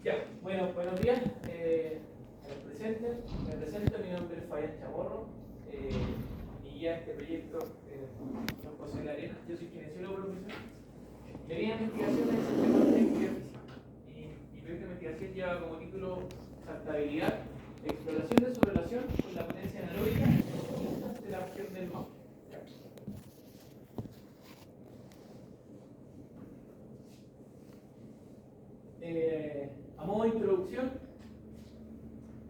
Ya, bueno, buenos días a los presentes. Me presento, mi nombre es Fabián Chamorro. Mi guía de este proyecto es don José Larena. Yo soy kinesiólogo profesor. Mi línea de investigación es el tema de actividad física. Y mi proyecto de investigación lleva como título Saltabilidad, exploración de su relación con la potencia analógica de la región del Maule. A modo de introducción,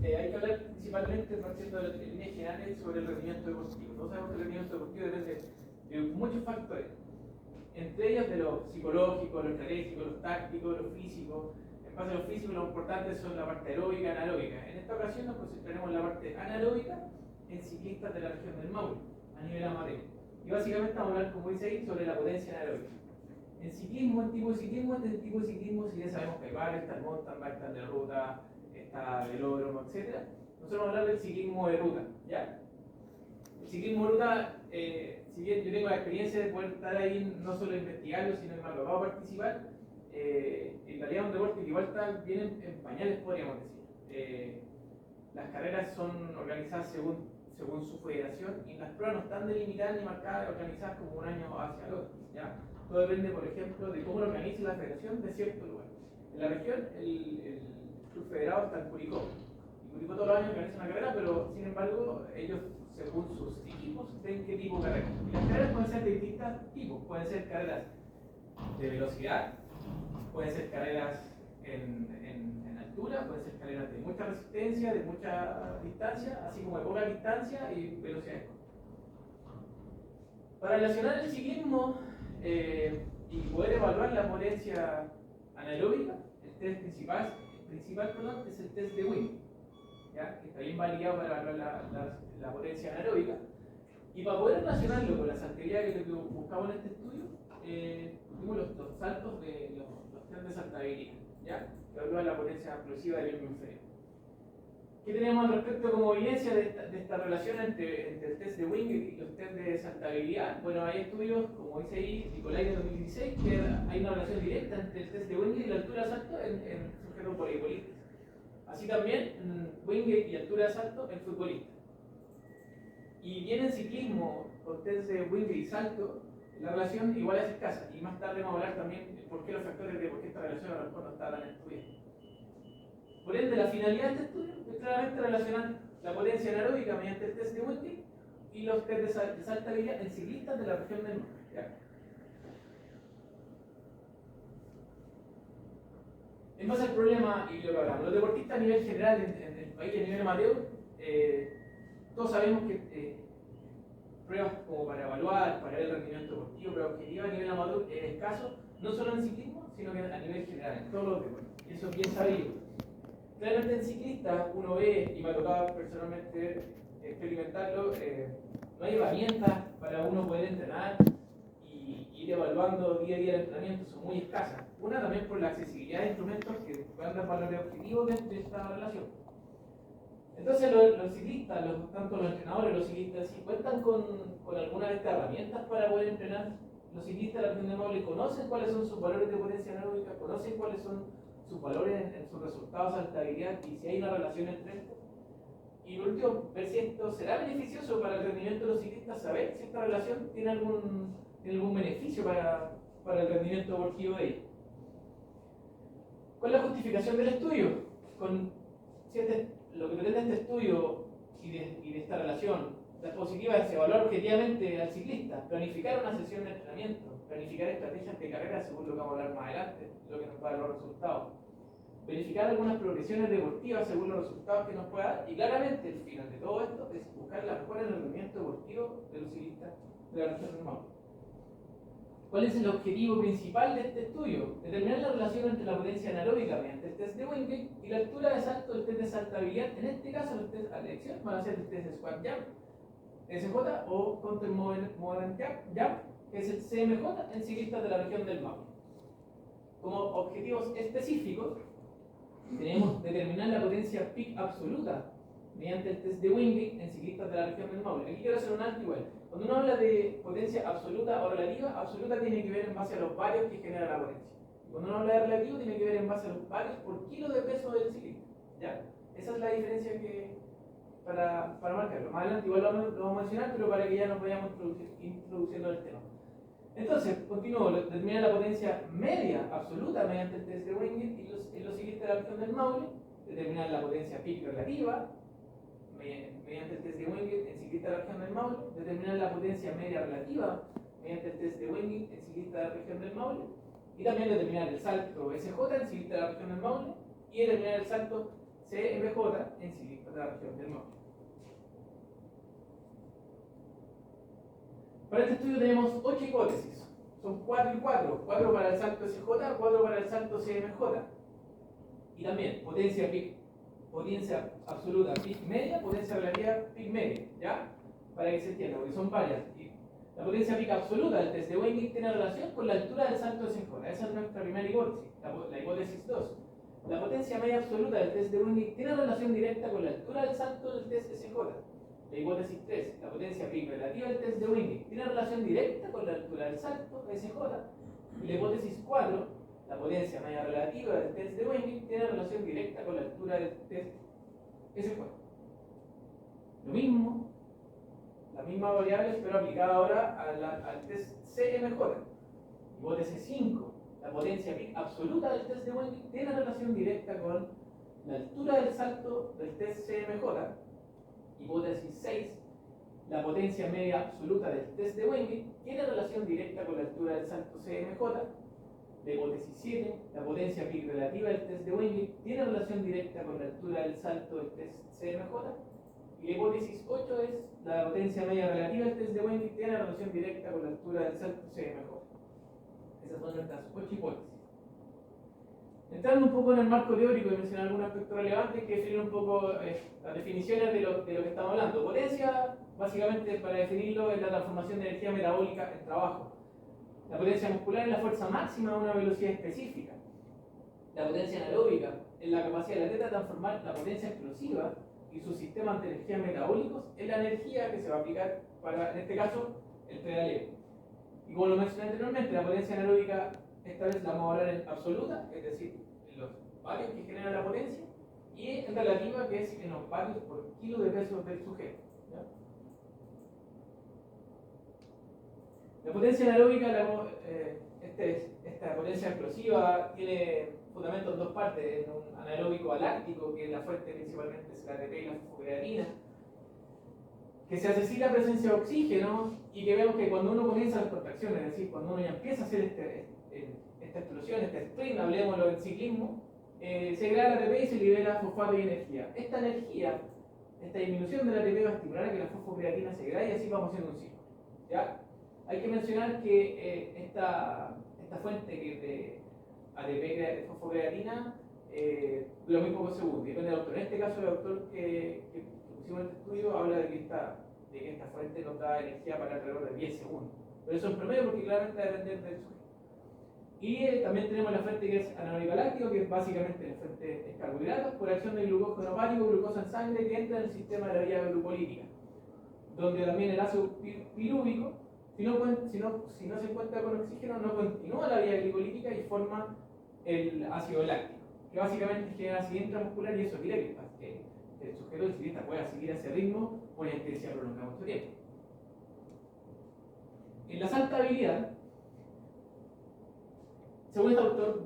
hay que hablar principalmente, partiendo de líneas generales, sobre el rendimiento deportivo. Todos sabemos que el rendimiento deportivo depende de muchos factores, entre ellos de lo psicológico, lo estratégico, lo táctico, lo físico. En base a lo físico, lo importante son la parte aeróbica y anaeróbica. En esta ocasión nos concentraremos en la parte anaeróbica en ciclistas de la región del Maule, a nivel amateur. Y básicamente vamos a hablar, como dice ahí, sobre la potencia anaeróbica. En ciclismo, en tipo de ciclismo, este tipo de ciclismo, si ya sabemos que hay varios, está el mountain bike, está el de ruta, está el velódromo, etc. Nosotros vamos a hablar del ciclismo de ruta, ¿ya? El ciclismo de ruta, si bien yo tengo la experiencia de poder estar ahí, no solo investigarlo, sino que me ha tocado participar, en realidad es un deporte que igual está bien en pañales, podríamos decir. Las carreras son organizadas según su federación y las pruebas no están delimitadas ni marcadas, organizadas como un año hacia el otro, ¿ya? Todo depende, por ejemplo, de cómo lo organice la federación de cierto lugar. En la región, el club federado está en Curicó. Y Curicó todos los años organiza una carrera, pero sin embargo, ellos, según sus equipos, ven qué tipo de carrera. Y las carreras pueden ser de distintos tipos. Pueden ser carreras de velocidad, pueden ser carreras en altura, pueden ser carreras de mucha resistencia, de mucha distancia, así como de poca distancia y velocidad. Para relacionar el ciclismo y poder evaluar la potencia anaeróbica, el test principal es el test de Wing, ¿ya? Que está bien validado para evaluar la potencia anaeróbica. Y para poder relacionarlo con la saltabilidad que buscamos en este estudio, tuvimos los saltos de los test de saltabilidad, ¿ya? Que evalúan la potencia explosiva del miembro inferior. ¿Qué tenemos al respecto como evidencia de esta relación entre el test de Wingate y los test de saltabilidad? Bueno, hay estudios, como dice ahí, Nicolai de 2016, que hay una relación directa entre el test de Wingate y la altura de salto en sujetos voleibolistas. Así también, Wingate y altura de salto en futbolistas. Y bien en ciclismo, con test de Wingate y salto, la relación igual es escasa. Y más tarde vamos a hablar también por qué los factores de por qué esta relación a lo mejor no está tan estudiada. Por ende, la finalidad de este estudio es claramente relacionar la potencia anaeróbica mediante el test de Wingate y los test de saltabilidad en ciclistas de la región del Maule. En base al problema y lo que hablamos, los deportistas a nivel general en el país y a nivel amateur, todos sabemos que pruebas como para evaluar, para ver el rendimiento deportivo, pero objetiva a nivel amateur es escaso, no solo en ciclismo, sino que a nivel general, en todos los deportes. Y eso es bien sabido. Claramente en ciclistas uno ve, y me ha tocado personalmente experimentarlo, no hay herramientas para uno poder entrenar y ir evaluando día a día el entrenamiento, son muy escasas. Una también por la accesibilidad de instrumentos que puedan dar valores objetivos de esta relación. Entonces los ciclistas, tanto los entrenadores, los ciclistas, si cuentan con alguna de estas herramientas para poder entrenar, los ciclistas de la región del Maule conocen cuáles son sus valores de potencia anaeróbica, conocen cuáles son sus valores en sus resultados de saltabilidad y si hay una relación entre esto. Y por último, ver si esto será beneficioso para el rendimiento de los ciclistas, saber si esta relación tiene algún beneficio para el rendimiento deportivo de ellos. ¿Cuál es la justificación del estudio? Lo que pretende este estudio y de esta relación, la positiva es evaluar objetivamente al ciclista, planificar una sesión de entrenamiento, planificar estrategias de carrera según lo que vamos a hablar más adelante, lo que nos va a dar los resultados, verificar algunas progresiones deportivas según los resultados que nos pueda dar, y claramente el final de todo esto es buscar la mejora en el rendimiento deportivo de los ciclistas de la región del Maule. ¿Cuál es el objetivo principal de este estudio? Determinar la relación entre la potencia anaeróbica mediante el test de Wingate y la altura de salto del test de saltabilidad. En este caso, los test a elección van a ser el test de squat jump, SJ, o counter movement jump, que es el CMJ en ciclistas de la región del Maule. Como objetivos específicos, tenemos determinar la potencia peak absoluta mediante el test de Wingate en ciclistas de la región del Maule. Aquí quiero hacer un alto igual. Cuando uno habla de potencia absoluta o relativa, absoluta tiene que ver en base a los vatios que genera la potencia. Cuando uno habla de relativo, tiene que ver en base a los vatios por kilo de peso del cilindro. ¿Ya? Esa es la diferencia que para marcarlo. Más adelante igual lo vamos a mencionar, pero para que ya nos vayamos introduciendo el tema. Entonces, continúo, determinar la potencia media absoluta mediante el test de Wingate en los ciclistas de la región del Maule, determinar la potencia peak relativa mediante el test de Wingate en ciclistas de la región del Maule, determinar la potencia media relativa mediante el test de Wingate en ciclistas de la región del Maule, y también determinar el salto SJ en ciclistas de la región del Maule, y determinar el salto CMJ en ciclistas de la región del Maule. Para este estudio tenemos 8 hipótesis. Son 4 y 4. 4 para el salto SJ, 4 para el salto CMJ. Y también potencia absoluta peak media, potencia relativa peak media. ¿Ya? Para que se entienda, porque son varias. Y la potencia peak absoluta del test de Wingate tiene relación con la altura del salto SJ. Esa es nuestra primera hipótesis. La hipótesis 2. La potencia media absoluta del test de Wingate tiene relación directa con la altura del salto del test SJ. La hipótesis 3, la potencia peak relativa del test de Wingate tiene relación directa con la altura del salto SJ. Y la hipótesis 4, la potencia media relativa del test de Wingate tiene relación directa con la altura del test SJ. Lo mismo, la misma variable, pero aplicada ahora al test CMJ. Hipótesis 5, la potencia peak absoluta del test de Wingate tiene relación directa con la altura del salto del test CMJ. Hipótesis 6, la potencia media absoluta del test de Wingate tiene relación directa con la altura del salto CMJ. La hipótesis 7, la potencia peak relativa del test de Wingate tiene relación directa con la altura del salto del test CMJ. Y la hipótesis 8 es, la potencia media relativa del test de Wingate tiene relación directa con la altura del salto CMJ. Esas son nuestras 8 hipótesis. Entrando un poco en el marco teórico y mencionar algunos aspectos relevantes que definen un poco las definiciones de lo que estamos hablando. Potencia, básicamente para definirlo, es la transformación de energía metabólica en trabajo. La potencia muscular es la fuerza máxima a una velocidad específica. La potencia anaeróbica es la capacidad del atleta de transformar la potencia explosiva y sus sistemas de energía metabólicos en la energía que se va a aplicar para, en este caso, el pedaleo. Y como lo mencioné anteriormente, la potencia anaeróbica esta vez la vamos a hablar en absoluta, es decir, en los vatios que genera la potencia, y en relativa, que es en los vatios por kilo de peso del sujeto. ¿Ya? La potencia anaeróbica, esta potencia explosiva, tiene fundamento en dos partes: en un anaeróbico aláctico, que la fuente principalmente es la ATP y la fosfocreatina, que se hace sin la presencia de oxígeno, y que vemos que cuando uno comienza las contracciones, es decir, cuando uno ya empieza a hacer esta explosión, este sprint, hablemoslo en ciclismo, se crea la ATP y se libera fosfato y energía. Esta energía, esta disminución de la ATP va a estimular a que la fosfocreatina se degrade y así vamos haciendo un ciclo. ¿Ya? Hay que mencionar que esta fuente de ATP de fosfocreatina dura muy pocos segundos, depende del autor. En este caso, el autor que pusimos en este estudio habla de que esta fuente nos da energía para alrededor de 10 segundos. Pero eso en promedio, porque claramente va a depender del sujeto. Y también tenemos la fuente que es anaeróbico láctico, que es básicamente la fuente de carbohidratos por acción del glucógeno hepático, glucosa en sangre, que entra en el sistema de la vía glucolítica, donde también el ácido pirúvico, si no se encuentra con oxígeno, no continúa la vía glicolítica y forma el ácido láctico, que básicamente genera ácido intramuscular, y eso quiere que el sujeto, el ciclista, pueda seguir a ese ritmo por intensidad prolongada mucho tiempo. En la saltabilidad, según este autor,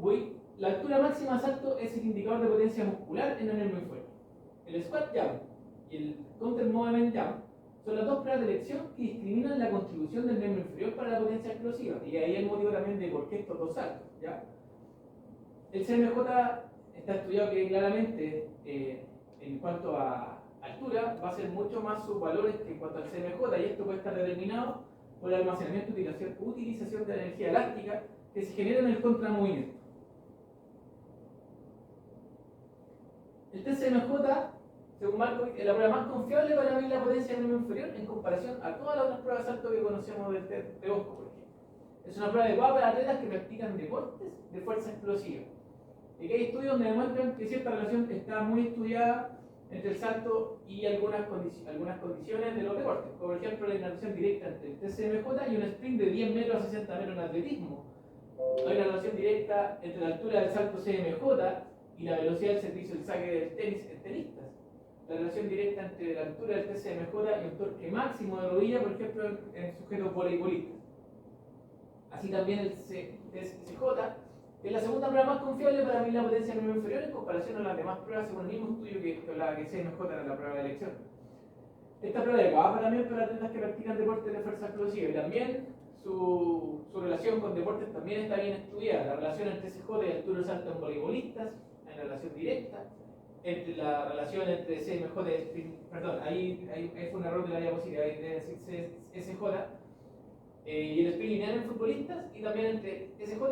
la altura máxima de salto es el indicador de potencia muscular en el miembro inferior. El squat jump y el counter movement jump son las dos pruebas de elección que discriminan la contribución del miembro inferior para la potencia explosiva, y ahí el motivo también de por qué estos dos saltos. ¿Ya? El CMJ está estudiado que claramente en cuanto a altura va a ser mucho más sus valores que en cuanto al CMJ, y esto puede estar determinado por el almacenamiento y utilización de la energía elástica que se genera en el contramovimiento. El TCMJ, según Marco, es la prueba más confiable para medir la potencia del miembro inferior en comparación a todas las otras pruebas de salto que conocemos del test de Bosco, por ejemplo. Es una prueba adecuada para atletas que practican deportes de fuerza explosiva. Y que hay estudios donde demuestran que cierta relación está muy estudiada entre el salto y algunas condiciones de los deportes, como por ejemplo la inhalación directa entre el TCMJ y un sprint de 10 metros a 60 metros en atletismo, Hay una relación directa entre la altura del salto CMJ y la velocidad del servicio del saque del tenis en tenistas. La relación directa entre la altura del TCMJ y el torque máximo de rodilla, por ejemplo, en sujetos voleibolistas. Así también el TCJ es la segunda prueba más confiable para medir la potencia del miembro inferior en comparación a las demás pruebas, según el mismo estudio que hablaba que CMJ era la prueba de elección. Esta prueba es guapa también para atletas que practican deportes de fuerza explosiva y también su relación con deportes también está bien estudiada. La relación entre CJ y altura de salto en voleibolistas, en relación directa. Entre la relación entre CMJ y sprint, perdón, ahí fue un error de la diapositiva, ahí debe decir SJ, y el sprint lineal en futbolistas, y también entre SJ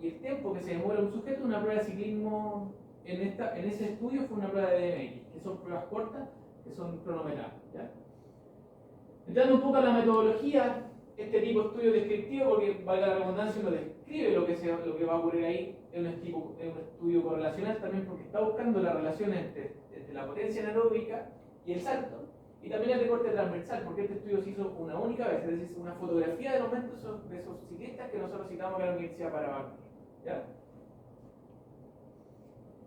y el tiempo que se demora un sujeto. Una prueba de ciclismo en ese estudio fue una prueba de DMX, que son pruebas cortas que son cronometradas. ¿Ya? Entrando un poco a la metodología, este tipo de estudio descriptivo, porque valga la redundancia, uno describe lo que va a ocurrir ahí, es un estudio correlacional también, porque está buscando la relación entre la potencia anaeróbica y el salto, y también el recorte transversal, porque este estudio se hizo una única vez, es decir, una fotografía del aumento de esos ciclistas que nosotros citamos en la Universidad Paraguay. ¿Ya?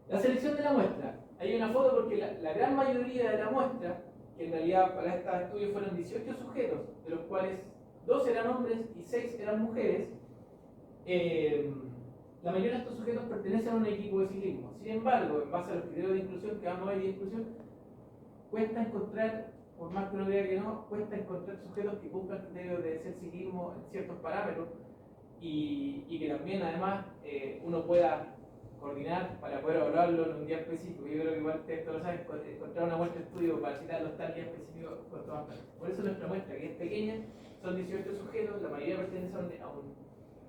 La selección de la muestra. Hay una foto porque la gran mayoría de la muestra, que en realidad para este estudio fueron 18 sujetos, de los cuales 2 eran hombres y 6 eran mujeres, la mayoría de estos sujetos pertenecen a un equipo de ciclismo. Sin embargo, en base a los criterios de inclusión que vamos a ver de inclusión, cuesta encontrar, por más que uno crea que no, cuesta encontrar sujetos que cumplan criterios de ser ciclismo en ciertos parámetros y que también además uno pueda coordinar para poder evaluarlo en un día específico. Yo creo que igual ustedes todos lo saben, encontrar una muestra de estudio para citarlo tal día específico cuesta más fácil. Por eso nuestra muestra, que es pequeña, son 18 sujetos, la mayoría pertenecen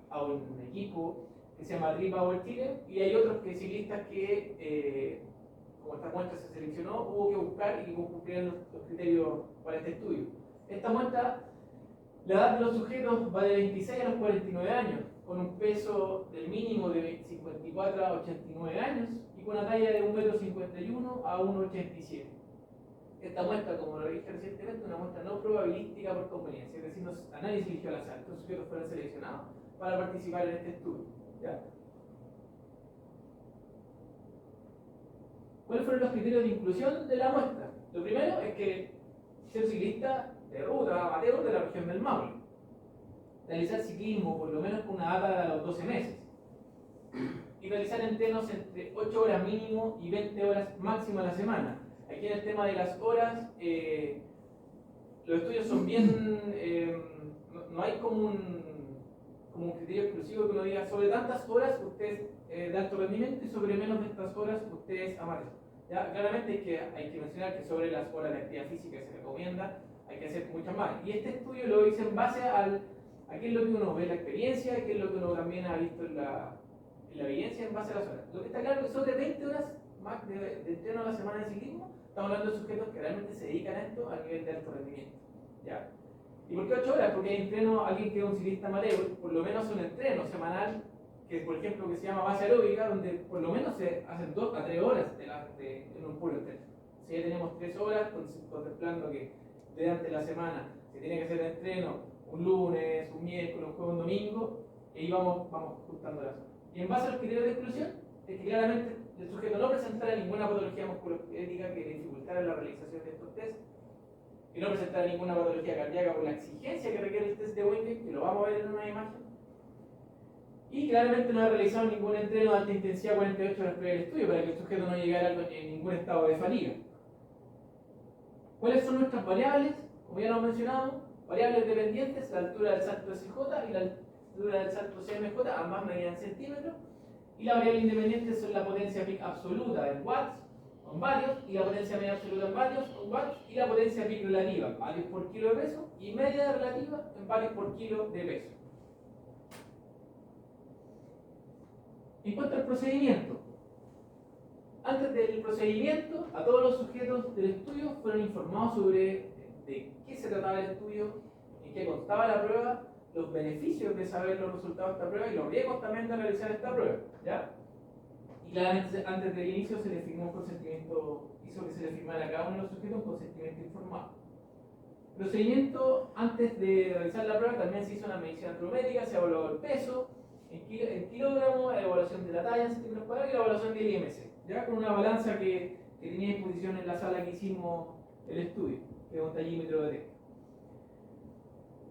a un equipo que se llama Trip Power Chile, y hay otros que ciclistas que, como esta muestra se seleccionó, hubo que buscar y que cumplieran los criterios para este estudio. Esta muestra, la edad de los sujetos va de 26 a los 49 años, con un peso del mínimo de 54 a 89 años y con una talla de 1,51 m a 1,87 m. Esta muestra, como lo dije recientemente, es una muestra no probabilística por conveniencia, es decir, a nadie se eligió al azar, estos sujetos fueron seleccionados para participar en este estudio. ¿Ya? ¿Cuáles fueron los criterios de inclusión de la muestra? Lo primero es que ser ciclista de ruta amateur de la región del Maule, realizar ciclismo por lo menos con una data de los 12 meses y realizar entrenos entre 8 horas mínimo y 20 horas máximo a la semana. Aquí en el tema de las horas, los estudios son bien, no hay como un criterio exclusivo que uno diga sobre tantas horas usted es de alto rendimiento y sobre menos de estas horas usted es amateur. ¿Ya? Claramente hay que mencionar que sobre las horas de actividad física que se recomienda hay que hacer muchas más. Y este estudio lo hice en base a qué es lo que uno ve en la experiencia y qué es lo que uno también ha visto en la evidencia en base a las horas. Lo que está claro es que sobre 20 horas más de entreno a la semana de ciclismo, estamos hablando de sujetos que realmente se dedican a esto a nivel de alto rendimiento. ¿Ya? ¿Y por qué 8 horas? Porque hay entreno, alguien que es un ciclista amateur, por lo menos un entreno semanal, que por ejemplo que se llama base aeróbica, donde por lo menos se hacen 2 a 3 horas en un puro entreno. Si ya tenemos 3 horas, contemplando que durante la semana se tiene que hacer el entreno un lunes, un miércoles, un jueves, un domingo, y ahí vamos juntando las horas. Y en base a los criterios de exclusión, es que claramente el sujeto no presentara ninguna patología musculoesquelética que dificultara la realización de estos test, que no presentara ninguna patología cardíaca por la exigencia que requiere el test de Wingate, que lo vamos a ver en una imagen, y claramente no ha realizado ningún entreno de alta intensidad 48 horas previo al estudio para que el sujeto no llegara en ningún estado de fatiga. ¿Cuáles son nuestras variables? Como ya lo hemos mencionado, variables dependientes, la altura del salto SJ y la altura del salto CMJ, ambas medidas en centímetros, y la variable independiente son la potencia peak absoluta en watts, en vatios, y la potencia media absoluta en vatios, en watts, y la potencia peak relativa, vatios por kilo de peso, y media relativa en vatios por kilo de peso. En cuanto al procedimiento, antes del procedimiento, a todos los sujetos del estudio fueron informados sobre de qué se trataba el estudio, en qué constaba la prueba, los beneficios de saber los resultados de esta prueba y los riesgos también de realizar esta prueba. ¿Ya? Y claramente antes del inicio se le firmó un consentimiento, hizo que se le firmara a cada uno de los sujetos un consentimiento informado. Procedimiento: antes de realizar la prueba también se hizo una medición antropométrica, se evaluó el peso, en kilogramos, la evaluación de la talla en centímetros cuadrados y la evaluación del IMC, ya con una balanza que tenía a disposición en la sala que hicimos el estudio, que es un tallímetro de texto.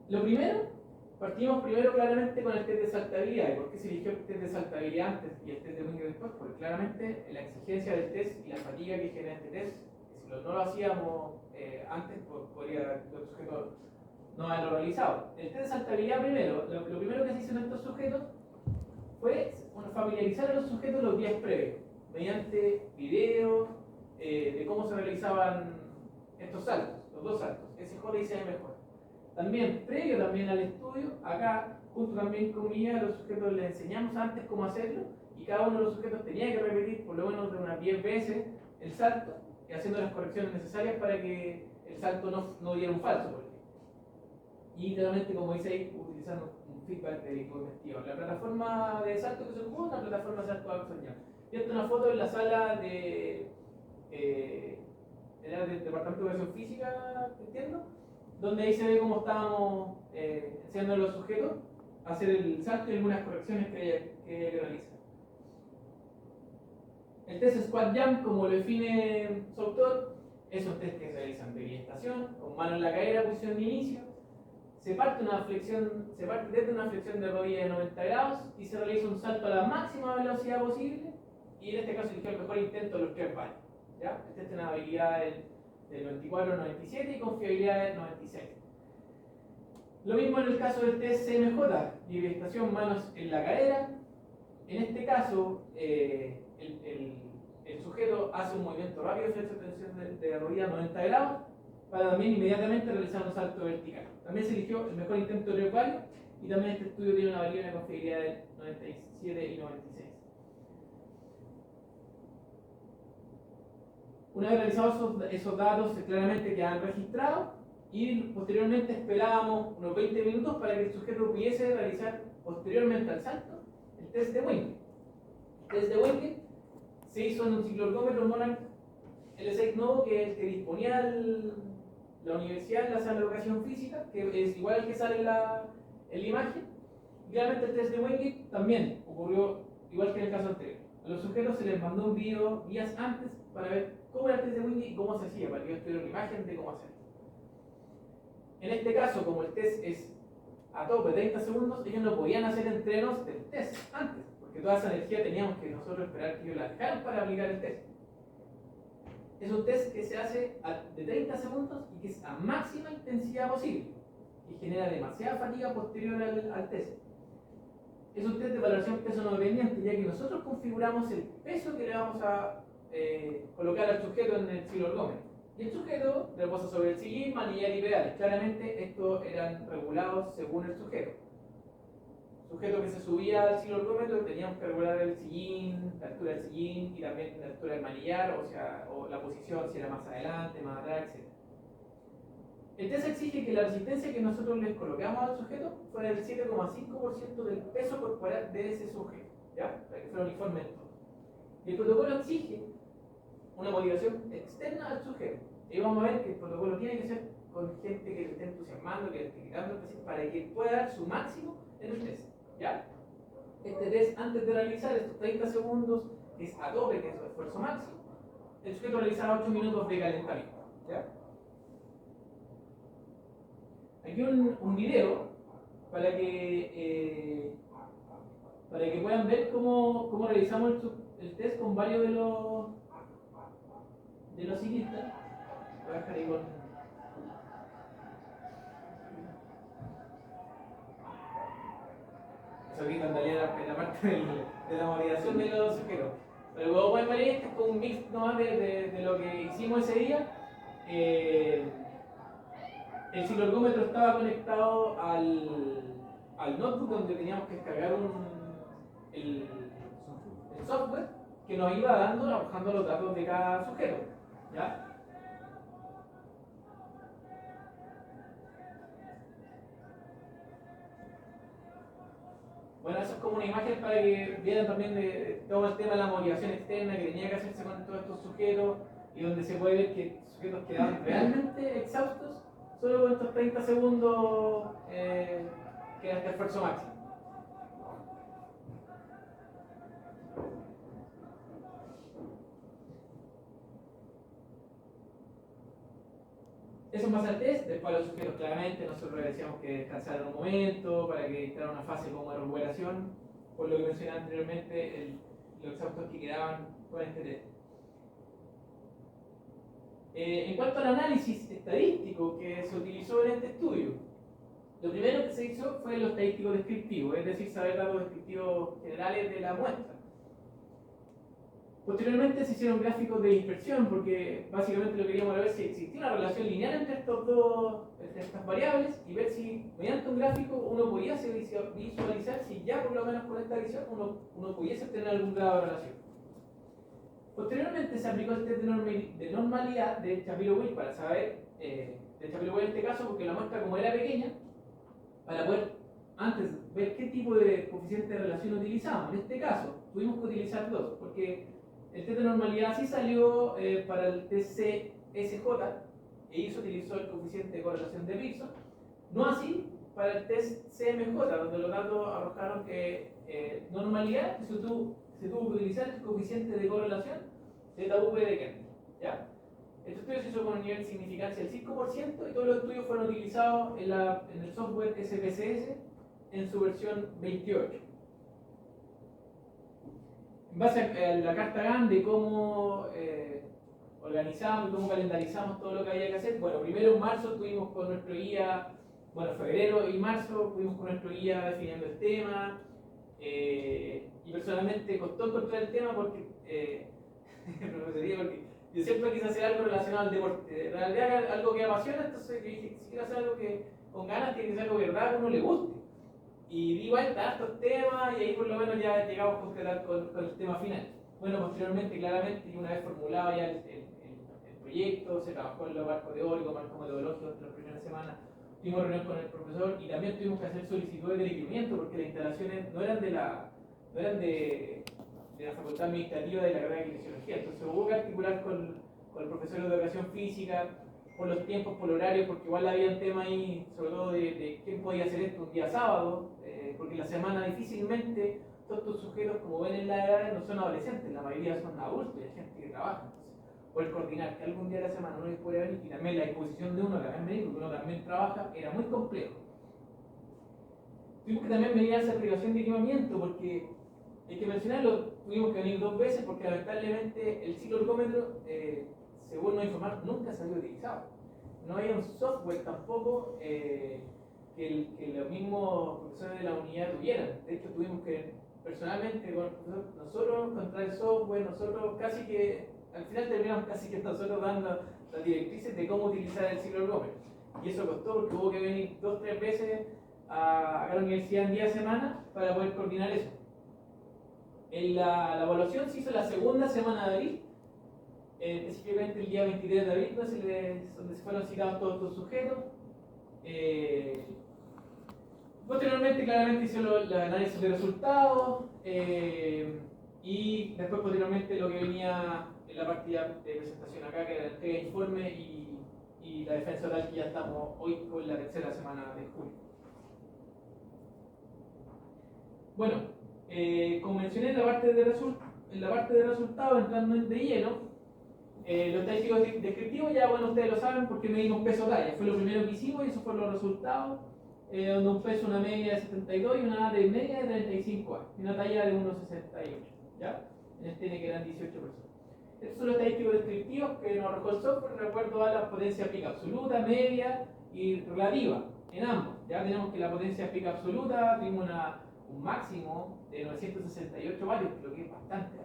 Lo primero, partimos primero claramente con el test de saltabilidad. ¿Y por qué se eligió el test de saltabilidad antes y el test de Wingate después? Porque claramente la exigencia del test y la fatiga que genera este test, si no lo hacíamos antes, podría los sujetos no haberlo realizado. El test de saltabilidad primero, lo primero que se hizo en estos sujetos fue familiarizar a los sujetos los días previos, mediante videos de cómo se realizaban estos saltos, los dos saltos, SJ y CMJ. También, previo también al estudio, acá, junto también con Mía, a los sujetos les enseñamos antes cómo hacerlo, y cada uno de los sujetos tenía que repetir por lo menos de unas 10 veces el salto, y haciendo las correcciones necesarias para que el salto no diera un falso, por ejemplo. Y claramente, como dice ahí, utilizando un feedback del equipo investigador. La plataforma de salto que se ocupó es una plataforma de salto Axon Jam. Y esta es una foto en la sala era del Departamento de Educación Física, entiendo, donde ahí se ve cómo estábamos enseñando a los sujetos a hacer el salto y algunas correcciones que realizan. El test Squat Jump, como lo define su autor, es un test que se realizan de estación, con mano en la cadera, posición de inicio. Se parte desde una flexión de rodilla de 90 grados y se realiza un salto a la máxima velocidad posible, y en este caso eligió el mejor intento de los 3 varios. ¿Ya? El test tiene una habilidad del 94 al 97 y confiabilidad del 96. Lo mismo en el caso del test CMJ, estación manos en la cadera. En este caso, el sujeto hace un movimiento rápido de flexión de rodilla a 90 grados para también inmediatamente realizar un salto vertical. También se eligió el mejor intento de varios, y también este estudio tiene una valía de confiabilidad del 97 y 96. Una vez realizados esos datos, claramente quedan registrados, y posteriormente esperábamos unos 20 minutos para que el sujeto pudiese realizar posteriormente al salto el test de Wingate. El test de Wingate se hizo en un cicloergómetro Monarch L6 Novo, que es el que disponía la universidad en la sala de educación física, que es igual al que sale en la imagen. Y claramente el test de Wingate también ocurrió igual que en el caso anterior. A los sujetos se les mandó un video días antes para ver cómo era el test de Wingate y cómo se hacía, para que ellos tuvieran una imagen de cómo hacerlo. En este caso, como el test es a tope 30 segundos, ellos no podían hacer entrenos del test antes, porque toda esa energía teníamos que nosotros esperar que ellos la dejaran para aplicar el test. Es un test que se hace de 30 segundos y que es a máxima intensidad posible, y genera demasiada fatiga posterior al test. Es un test de valoración peso no dependiente, ya que nosotros configuramos el peso que le vamos a colocar al sujeto en el cicloergómetro. Y el sujeto reposa sobre el sillín, manillar y pedales. Claramente estos eran regulados según el sujeto. El sujeto que se subía al cicloergómetro teníamos que regular el sillín, la altura del sillín y también la altura del manillar, o la posición, si era más adelante, más atrás, etc. El test exige que la resistencia que nosotros les colocamos al sujeto fuera del 7,5% del peso corporal de ese sujeto, ¿ya? Para que fuera uniforme en todo. Y el protocolo exige una motivación externa al sujeto. Y vamos a ver que el protocolo tiene que ser con gente que le esté entusiasmando, que le esté quitando el test, para que pueda dar su máximo en el test, ¿ya? Este test, antes de realizar estos 30 segundos, que es a tope, que es su esfuerzo máximo, el sujeto realizará 8 minutos de calentamiento, ¿ya? Aquí un video para que puedan ver cómo realizamos el test con varios de los ciclistas. Voy a dejar ahí con... Eso aquí en realidad en la parte de la validación de los sujetos. Pero como pueden ver, este es como un mix nomás de lo que hicimos ese día. El cicloergómetro estaba conectado al notebook, donde teníamos que descargar el software que nos iba arrojando los datos de cada sujeto, ¿ya? Bueno, eso es como una imagen para que vieran también de todo el tema de la motivación externa que tenía que hacerse con todos estos sujetos, y donde se puede ver que sujetos quedaban realmente exhaustos solo con estos 30 segundos que era este esfuerzo máximo. Eso en base al test. Después a los sujetos claramente nosotros les decíamos que descansaran un momento para que entrara una fase como de recuperación, por lo que mencioné anteriormente, los exhaustos que quedaban con este test. En cuanto al análisis estadístico que se utilizó en este estudio, lo primero que se hizo fue lo estadístico descriptivo, es decir, saber datos descriptivos generales de la muestra. Posteriormente se hicieron gráficos de dispersión, porque básicamente lo que queríamos era ver si existía una relación lineal entre estas variables, y ver si mediante un gráfico uno pudiese visualizar si ya por lo menos con esta visión uno pudiese tener algún grado de relación. Posteriormente se aplicó el test de normalidad de Shapiro-Wilk para saber, de Shapiro-Wilk en este caso, porque la muestra como era pequeña, para poder antes ver qué tipo de coeficiente de relación utilizamos. En este caso tuvimos que utilizar dos, porque el test de normalidad sí salió para el test CSJ, y ahí se utilizó el coeficiente de correlación de Pearson, no así para el test CMJ, donde los datos arrojaron que normalidad se tuvo que utilizar el coeficiente de correlación de ZV de Kent. ¿Ya? Este estudio se hizo con un nivel de significancia del 5%, y todos los estudios fueron utilizados en el software SPSS en su versión 28. En base a la carta GAN de cómo organizamos y cómo calendarizamos todo lo que había que hacer, bueno, primero en marzo estuvimos con nuestro guía, bueno, febrero y marzo estuvimos con nuestro guía definiendo el tema, y personalmente costó encontrar el tema porque, porque yo siempre quise hacer algo relacionado al deporte, en realidad algo que apasiona, entonces yo dije, si quiero hacer algo que con ganas, tiene que ser algo que de verdad a uno le guste. Y di vuelta a estos temas, y ahí por lo menos ya llegamos a concretar con el tema final. Bueno, posteriormente, claramente, y una vez formulado ya el proyecto, se trabajó en el marco teórico, marco metodológico durante las primeras semanas, tuvimos reunión con el profesor, y también tuvimos que hacer solicitudes de requerimiento, porque las instalaciones no eran de la Facultad Administrativa de la carrera de Kinesiología. Entonces hubo que articular con el profesor de Educación Física, por los tiempos, por el horario, porque igual había un tema ahí, sobre todo de quién podía hacer esto un día sábado, porque en la semana difícilmente todos estos sujetos, como ven en la edad, no son adolescentes, la mayoría son adultos y hay gente que trabaja. Entonces, poder coordinar que algún día de la semana uno podía venir, y también la disposición de uno, que también médico, que uno también trabaja, era muy complejo. Tuvimos que también venir a esa privación de equipamiento, porque hay que mencionarlo, tuvimos que venir 2 veces, porque lamentablemente el cicloergómetro, según nos informaron, nunca se había utilizado. No había un software tampoco que los mismos profesores de la unidad tuvieran. De hecho, tuvimos que, personalmente, con el profesor, nosotros encontrar el software, nosotros casi que, al final terminamos casi que nosotros dando las directrices de cómo utilizar el cicloergómetro. Y eso costó porque hubo que venir 2 o 3 veces a la universidad en día de semana para poder coordinar eso. La evaluación se hizo la segunda semana de abril, específicamente el día 23 de abril, donde se fueron citados todos los sujetos. Posteriormente, claramente hizo el análisis de resultados, y después, posteriormente, lo que venía en la partida de presentación acá, que era la entrega de informe y la defensa oral, que ya estamos hoy con la tercera semana de julio. Bueno, como mencioné en la parte de resultados, entrando de lleno, los estadísticos descriptivos ya, bueno, ustedes lo saben porque medimos peso talla, fue lo primero que hicimos y esos fueron los resultados, donde un peso, una media de 72 y una de media de 35 años, y una talla de 1,68, ¿ya? En este N que eran 18 personas. Estos son los estadísticos descriptivos que nos arrojó el software de acuerdo a la potencia pica absoluta, media y relativa, en ambos. Ya tenemos que la potencia pica absoluta, tuvimos un máximo de 968 vatios, lo que es bastante.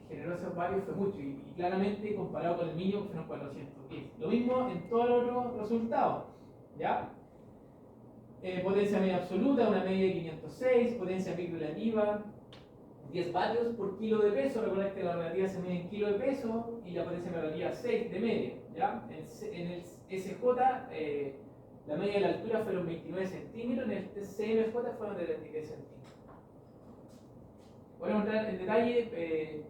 Generó esos vatios fue mucho, y claramente comparado con el mínimo que fueron 410. Lo mismo en todos los otros resultados. ¿Ya? Potencia media absoluta, una media de 506, potencia pic relativa, 10 vatios por kilo de peso. Recuerden que la relativa se mide en kilo de peso y la potencia relativa 6 de media. ¿Ya? En el SJ, la media de la altura fueron 29 centímetros, en el CMJ fueron de 33 centímetros. Voy a entrar en detalle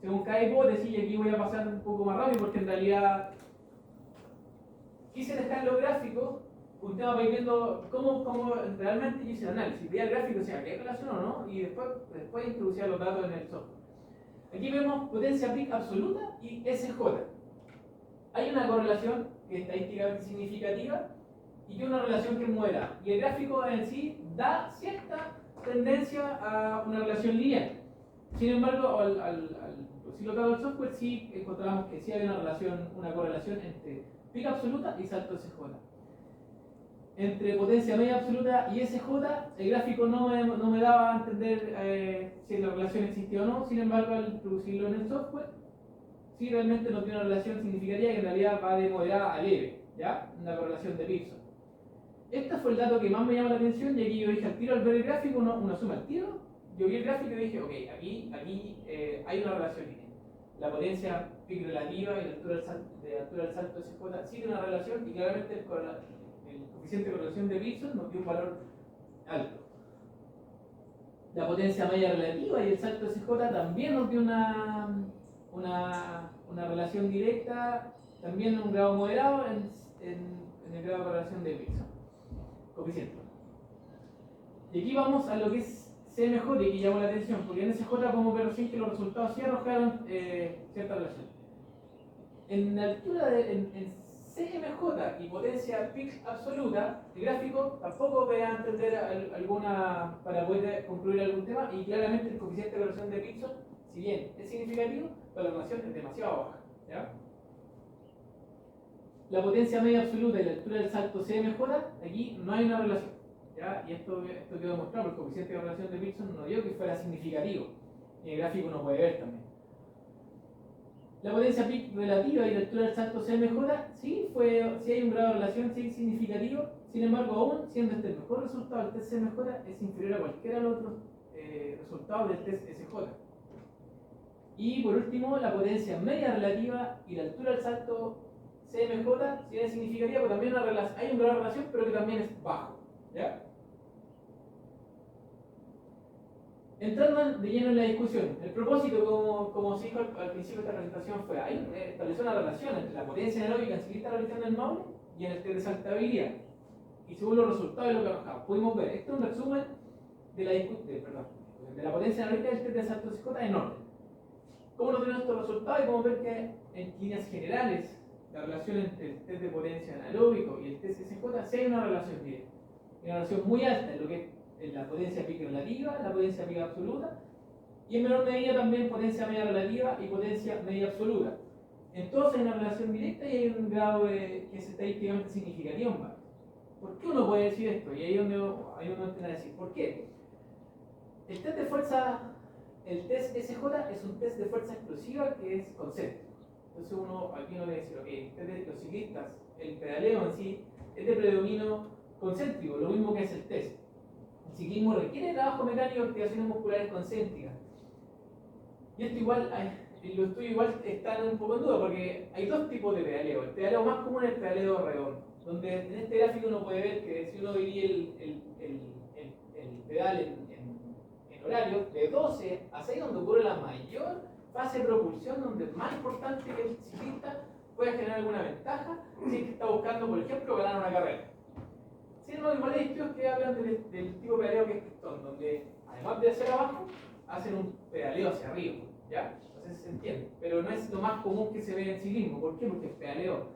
según cada hipótesis, y aquí voy a pasar un poco más rápido porque en realidad quise dejar los gráficos un tema para ir viendo cómo realmente yo hice el análisis. Veía el gráfico, o sea, qué relación o no, y después introducía los datos en el software. Aquí vemos potencia pic absoluta y SJ. Hay una correlación que es estadísticamente significativa, y tiene una relación que es moderada. Y el gráfico en sí da cierta tendencia a una relación lineal. Sin embargo, si lo dado el software, sí encontramos que sí hay una correlación entre pica absoluta y salto SJ. Entre potencia media absoluta y SJ, el gráfico no me daba a entender si la relación existía o no. Sin embargo, al introducirlo en el software, sí realmente no tiene una relación significativa, que en realidad va de moderada a leve, ¿ya? Una correlación de Pearson. Este fue el dato que más me llamó la atención, y aquí yo dije al tiro, al ver el gráfico, uno suma al tiro. Yo vi el gráfico y dije, ok, aquí hay una relación lineal. La potencia pic relativa y la altura del salto SJ sí tiene una relación, y claramente el coeficiente de correlación de Pearson nos dio un valor alto. La potencia media relativa y el salto SJ también nos dio una relación directa, también en un grado moderado en el grado de correlación de Pearson. Coeficiente. Y aquí vamos a lo que es CMJ, y que llamó la atención, porque en SJ podemos ver recién que los resultados sí arrojaron cierta relación. En altura en CMJ y potencia peak absoluta, el gráfico tampoco me va a entender alguna para poder concluir algún tema, y claramente el coeficiente de correlación de Pearson, si bien es significativo, la relación es demasiado baja, ¿ya? La potencia media absoluta y la altura del salto CMJ, aquí no hay una relación, ¿ya? Y esto quedó demostrado, porque el coeficiente de correlación de Pearson no dio que fuera significativo, y el gráfico uno puede ver también. La potencia peak relativa y la altura del salto CMJ, sí hay un grado de relación, sí significativo. Sin embargo, aún siendo este el mejor resultado del test CMJ, es inferior a cualquiera de los otros resultados del test SJ. Y por último, la potencia media relativa y la altura del salto CMJ, sí es significativa, pero también hay un grado de relación, pero que también es bajo, ¿ya? Entrando de lleno en la discusión, el propósito, como se dijo al principio de esta presentación, fue establecer una relación entre la potencia anaeróbica en ciclista realizando el Maule y en el test de saltabilidad. Y según los resultados de lo que arrojaba, pudimos ver, este es un resumen de la potencia anaeróbica del test de salto CJ en orden. ¿Cómo nos tenemos estos resultados? Y podemos ver que en líneas generales la relación entre el test de potencia anaeróbico y el test SJ sí hay una relación directa. Una relación muy alta en lo que es la potencia pic relativa, la potencia pic absoluta, y en menor medida también potencia media relativa y potencia media absoluta. Entonces hay una relación directa y hay un grado que es estadísticamente significativo en base. ¿Por qué uno puede decir esto? Y ahí es donde uno tiene que decir, ¿por qué? El test de fuerza, el test SJ es un test de fuerza explosiva que es concéntrico. Entonces aquí uno debe decir, ok, los ciclistas, el pedaleo en sí es de predominio concéntrico, lo mismo que es el test. El ciclismo requiere trabajo mecánico de activaciones musculares concéntricas. Y esto los estudios igual están un poco en duda, porque hay dos tipos de pedaleo. El pedaleo más común es el pedaleo redondo, donde en este gráfico uno puede ver que si uno divide el pedal en horarios de 12 a 6, donde ocurre la mayor fase de propulsión, donde es más importante que el ciclista pueda generar alguna ventaja si es que está buscando, por ejemplo, ganar una carrera. Sin embargo, igual hay estudios que hablan del tipo de pedaleo que es pistón, donde además de hacia abajo, hacen un pedaleo hacia arriba, ¿ya? Entonces se entiende, pero no es lo más común que se ve en ciclismo. ¿Por qué? Porque el pedaleo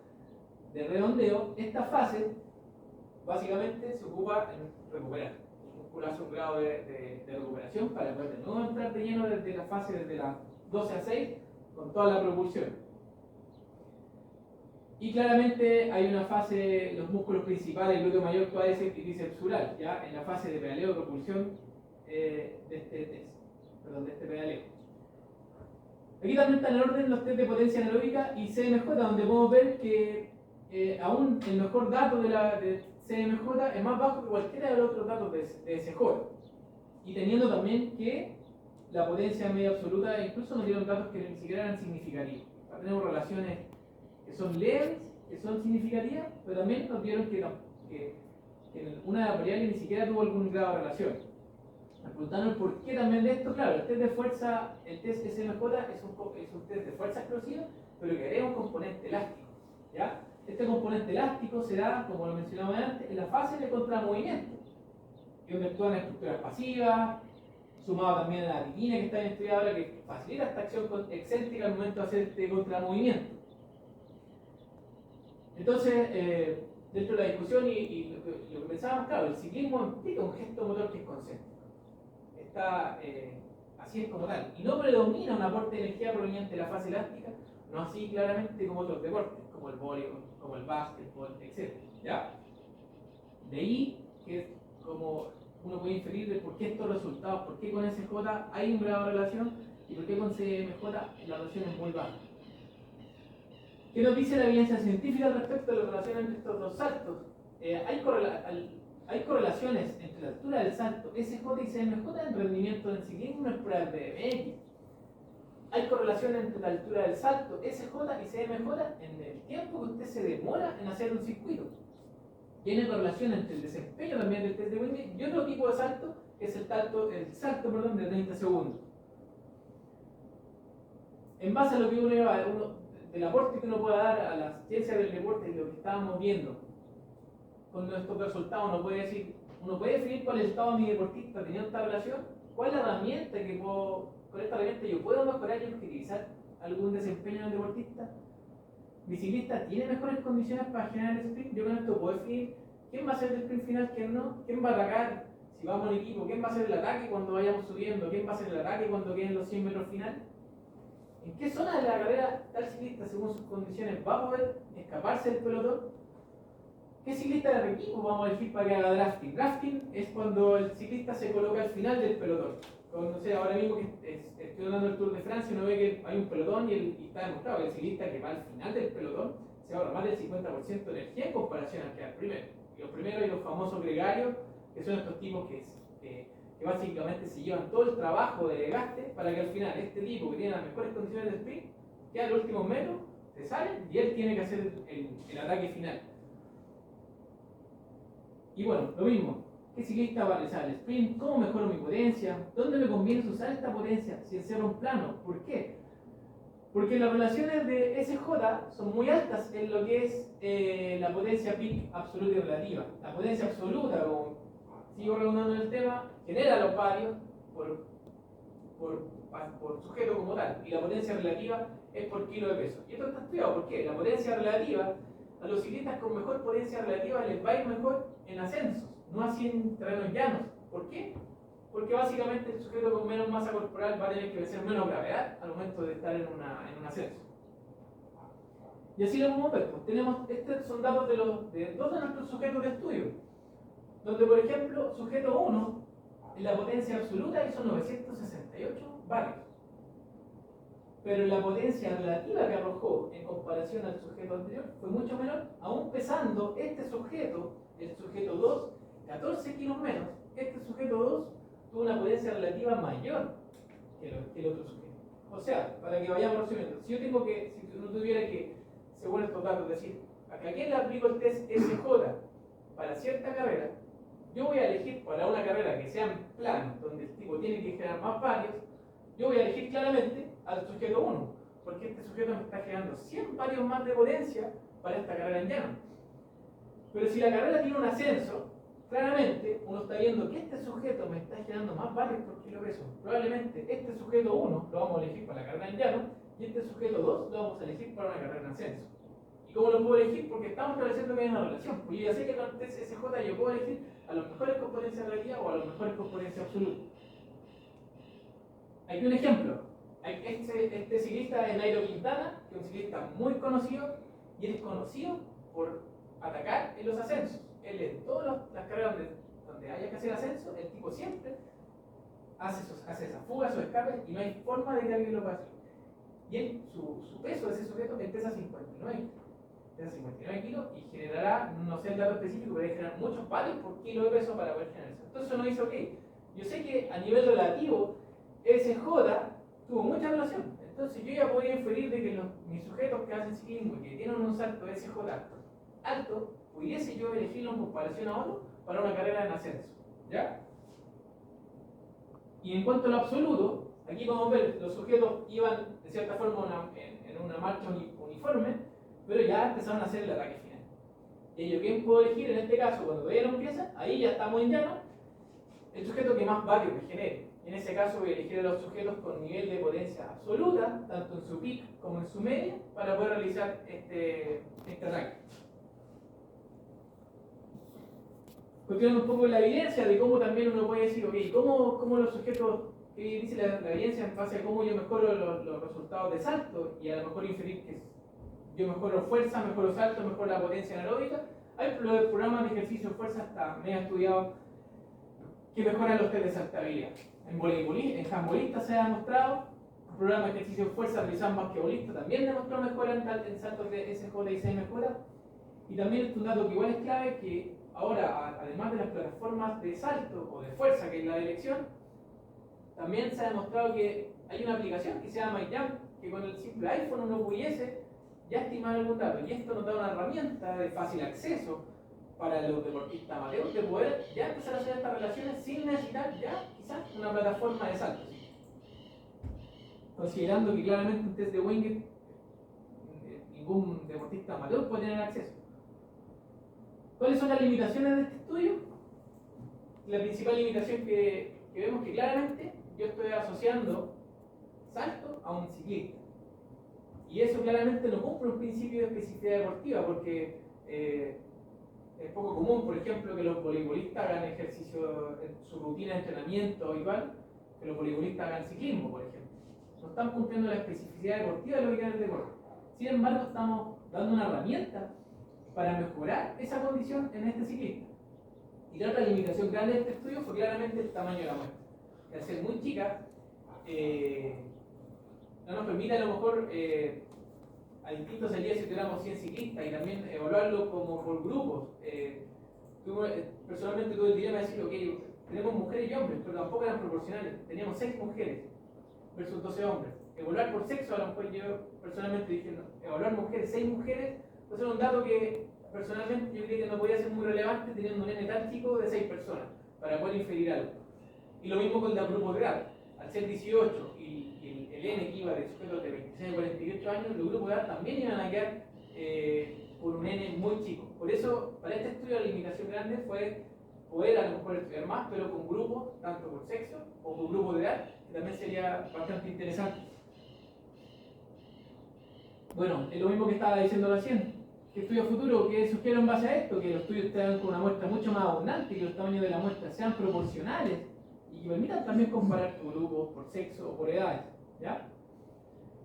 de redondeo, esta fase, básicamente se ocupa en recuperar. El músculo hace un grado de recuperación para poder de nuevo entrar de lleno desde la fase desde las 12 a 6 con toda la propulsión. Y claramente hay una fase, los músculos principales, el glúteo mayor, cuádriceps y bíceps sural, ya en la fase de pedaleo de propulsión de este pedaleo. Aquí también están en orden los test de potencia anaeróbica y CMJ, donde podemos ver que aún el mejor dato de CMJ es más bajo que cualquiera de los otros datos de SJ. Y teniendo también que la potencia media absoluta, incluso nos dieron datos que ni siquiera eran significativos. Tenemos relaciones que son leves, que son significativas, pero también nos dieron que una variable ni siquiera tuvo algún grado de relación. Me preguntaron por qué también de esto. Claro, el test de fuerza, el test SMJ es un test de fuerza explosiva, pero que agrega un componente elástico, ¿ya? Este componente elástico se da, como lo mencionaba antes, en la fase de contramovimiento, que donde actúan estructuras pasivas, sumado también a la titina que está bien estudiada ahora, que facilita esta acción excéntrica al momento de hacer este contramovimiento. Entonces, dentro de la discusión y lo que pensábamos, claro, el ciclismo implica un gesto motor que es concéntrico. Está, así es como tal. Y no predomina un aporte de energía proveniente de la fase elástica, no así claramente como otros deportes, como el voleibol, como el básquetbol, etc. ¿Ya? De ahí que es como uno puede inferir de por qué estos resultados, por qué con SJ hay un grado de relación y por qué con CMJ la relación es muy baja. ¿Qué nos dice la evidencia científica al respecto de la relación entre estos dos saltos? Hay correlaciones entre la altura del salto SJ y CMJ en rendimiento en ciclismo, no es prueba de BMX. Hay correlación entre la altura del salto SJ y CMJ en el tiempo que usted se demora en hacer un circuito. Tiene correlación entre el desempeño también del test de Wingate y otro tipo de salto, que es el salto de 30 segundos. En base a lo que del aporte que uno pueda dar a la ciencia del deporte y lo que estábamos viendo, con estos resultados uno puede definir cuál es el estado de mi deportista teniendo esta relación, cuál es la herramienta que con esta herramienta yo puedo mejorar y optimizar algún desempeño del deportista. Mi ciclista tiene mejores condiciones para generar el sprint. Yo con esto puedo definir quién va a ser el sprint final, quién no, quién va a atacar, si vamos en equipo, quién va a ser el ataque cuando vayamos subiendo, quién va a ser el ataque cuando queden los 100 metros final. ¿En qué zona de la carrera tal ciclista, según sus condiciones, va a poder escaparse del pelotón? ¿Qué ciclista del equipo vamos a elegir para que haga drafting? Drafting es cuando el ciclista se coloca al final del pelotón. Cuando, no sé, ahora mismo que estoy dando el Tour de Francia, uno ve que hay un pelotón y está demostrado que el ciclista que va al final del pelotón se ahorra más del 50% de energía en comparación al que al primero. Y los primeros y los famosos gregarios, que son estos tipos que básicamente se llevan todo el trabajo de desgaste para que al final este tipo que tiene las mejores condiciones de sprint, que a los últimos metros se salen y él tiene que hacer el ataque final. Y bueno, lo mismo. ¿Qué ciclista va a realizar el sprint? ¿Cómo mejoro mi potencia? ¿Dónde me conviene usar esta potencia si encierro un plano? ¿Por qué? Porque las relaciones de SJ son muy altas en lo que es la potencia peak absoluta y relativa. La potencia absoluta, como sigo redundando en el tema, genera los vatios por sujeto como tal. Y la potencia relativa es por kilo de peso. Y esto está estudiado. ¿Por qué? La potencia relativa, a los ciclistas con mejor potencia relativa les va a ir mejor en ascensos, no así en terrenos llanos. ¿Por qué? Porque básicamente el sujeto con menos masa corporal va a tener que vencer menos gravedad al momento de estar en un ascenso. Y así lo hemos visto. Estos son datos de dos de nuestros sujetos de estudio, donde por ejemplo, sujeto 1, en la potencia absoluta hizo 968 vatios. Pero la potencia relativa que arrojó en comparación al sujeto anterior fue mucho menor, aún pesando este sujeto, el sujeto 2, 14 kilos menos. Este sujeto 2 tuvo una potencia relativa mayor que el otro sujeto. O sea, para que vayamos resumiendo, si uno tuviera que, según estos datos, decir, ¿a quién le aplico el test SJ para cierta carrera? Yo voy a elegir para una carrera que sea en plano, donde el tipo tiene que generar más vatios, yo voy a elegir claramente al sujeto 1, porque este sujeto me está generando 100 vatios más de potencia para esta carrera en llano. Pero si la carrera tiene un ascenso, claramente uno está viendo que este sujeto me está generando más vatios por kilo peso. Probablemente este sujeto 1 lo vamos a elegir para la carrera en llano y este sujeto 2 lo vamos a elegir para una carrera en ascenso. ¿Y cómo lo puedo elegir? Porque estamos estableciendo que hay una relación. Pues yo ya sé que con el test SJ yo puedo elegir a los mejores con potencia relativa o a los mejores con potencia absoluta. Aquí un ejemplo. Este ciclista es Nairo Quintana, que es un ciclista muy conocido y él es conocido por atacar en los ascensos. Él en todas las carreras donde haya que hacer ascenso, el tipo siempre hace esas fugas o escapes y no hay forma de que alguien lo pase. Y él, su peso de ese sujeto, él pesa 59 kilos y generará, no sé el dato específico, pero hay que generar muchos vatios por kilo de peso para poder generar eso. Entonces uno dice, ok, yo sé que a nivel relativo SJ tuvo mucha relación. Entonces yo ya podría inferir de que mis sujetos que hacen ciclismo y que tienen un salto SJ alto, pudiese yo elegirlo en comparación a otro para una carrera en ascenso. ¿Ya? Y en cuanto a lo absoluto, aquí podemos ver, los sujetos iban de cierta forma en una marcha uniforme, pero ya empezaron a hacer el ataque final. Y yo, ¿quién puedo elegir en este caso? Cuando todavía no empieza, ahí ya estamos en llano, el sujeto que más vatios me genere. En ese caso voy a elegir a los sujetos con nivel de potencia absoluta, tanto en su peak como en su media, para poder realizar este ataque. cuestionando un poco la evidencia de cómo también uno puede decir, ok, ¿cómo los sujetos, qué dice la evidencia en base a cómo yo mejoro los resultados de salto y a lo mejor inferir que yo mejoro fuerza, mejoro salto, mejoro la potencia anaeróbica? Hay programas de ejercicio de fuerza hasta medio estudiados que mejoran los test de saltabilidad. En handbolistas se ha demostrado, el programa de ejercicio de fuerza realizado en basquetbolistas también demostró mejora en saltos de SJ y C mejora. Y también es un dato que igual es clave, que ahora, además de las plataformas de salto o de fuerza, que es la de elección, también se ha demostrado que hay una aplicación que se llama MyJump, que con el simple iPhone uno pudiese ya estimar algún dato. Y esto nos da una herramienta de fácil acceso para los deportistas amateurs de poder ya empezar a hacer estas relaciones sin necesitar ya quizás una plataforma de saltos. Considerando que claramente un test de Winged ningún deportista amateur puede tener acceso. ¿Cuáles son las limitaciones de este estudio? La principal limitación que vemos que claramente yo estoy asociando salto a un ciclista. Y eso claramente no cumple un principio de especificidad deportiva, porque es poco común, por ejemplo, que los voleibolistas hagan ejercicio en su rutina de entrenamiento habitual, que los voleibolistas hagan ciclismo, por ejemplo. No están cumpliendo la especificidad deportiva de lo que es el deporte. Sin embargo, estamos dando una herramienta para mejorar esa condición en este ciclista. Y la otra limitación grande de este estudio fue claramente el tamaño de la muestra. Que al ser muy chica, no nos permite a lo mejor a distintos días si tuviéramos 100 ciclistas y también evaluarlo como por grupos. Personalmente tuve el dilema de decir, ok, tenemos mujeres y hombres, pero tampoco eran proporcionales. Teníamos 6 mujeres versus 12 hombres. Evaluar por sexo, a lo mejor yo personalmente dije, no, evaluar mujeres, 6 mujeres, entonces era un dato que personalmente yo creía que no podía ser muy relevante teniendo un N tan chico de 6 personas para poder inferir algo. Y lo mismo con el grupo de edad. Al ser 18 y el N que iba de sujetos de 26 a 48 años, los grupos de edad también iban a quedar por un N muy chico. Por eso, para este estudio la limitación grande fue poder a lo mejor estudiar más, pero con grupos, tanto por sexo o por grupos de edad, que también sería bastante interesante. Bueno, es lo mismo que estaba diciendo recién. ¿Qué estudio futuro? ¿Qué sugiero en base a esto? Que los estudios estén con una muestra mucho más abundante, que los tamaños de la muestra sean proporcionales y que permitan también comparar por grupos, por sexo o por edades. ¿Ya?